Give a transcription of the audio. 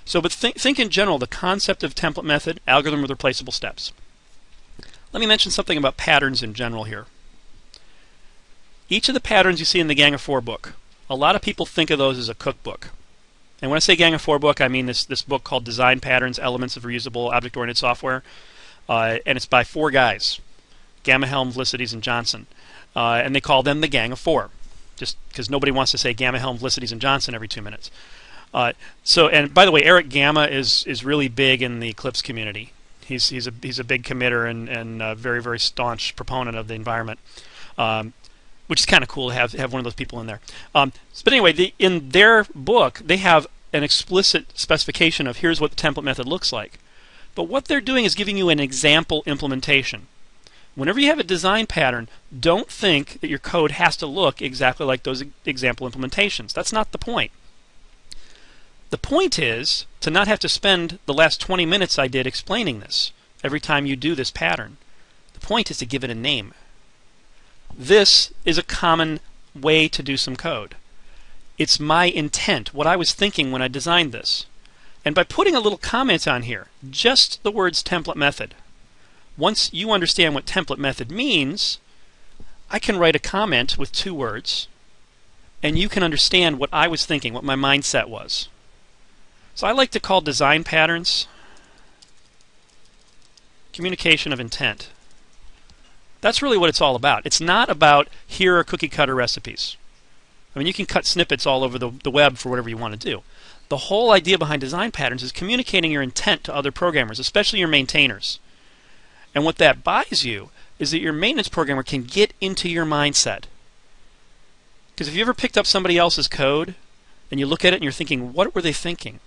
So, but think in general, the concept of template method, algorithm with replaceable steps. Let me mention something about patterns in general here. Each of the patterns you see in the Gang of Four book, a lot of people think of those as a cookbook. And when I say Gang of Four book, I mean this book called Design Patterns, Elements of Reusable Object-Oriented Software. And it's by four guys, Gammahelm, Velicities, and Johnson. And they call them the Gang of Four, just because nobody wants to say Gammahelm, Velicities, and Johnson every 2 minutes. And by the way, Eric Gamma is really big in the Eclipse community. He's a big committer and very, very staunch proponent of the environment, which is kind of cool to have one of those people in there. But anyway, in their book, they have an explicit specification of here's what the template method looks like. But what they're doing is giving you an example implementation. Whenever you have a design pattern, don't think that your code has to look exactly like those example implementations. That's not the point. The point is to not have to spend the last 20 minutes I did explaining this every time you do this pattern. The point is to give it a name. This is a common way to do some code. It's my intent, what I was thinking when I designed this. And by putting a little comment on here, just the words template method, once you understand what template method means, I can write a comment with 2 words, and you can understand what I was thinking, what my mindset was. So I like to call design patterns communication of intent. That's really what it's all about. It's not about here are cookie cutter recipes. I mean, you can cut snippets all over the web for whatever you want to do. The whole idea behind design patterns is communicating your intent to other programmers, especially your maintainers. And what that buys you is that your maintenance programmer can get into your mindset. Because if you ever picked up somebody else's code and you look at it and you're thinking, what were they thinking?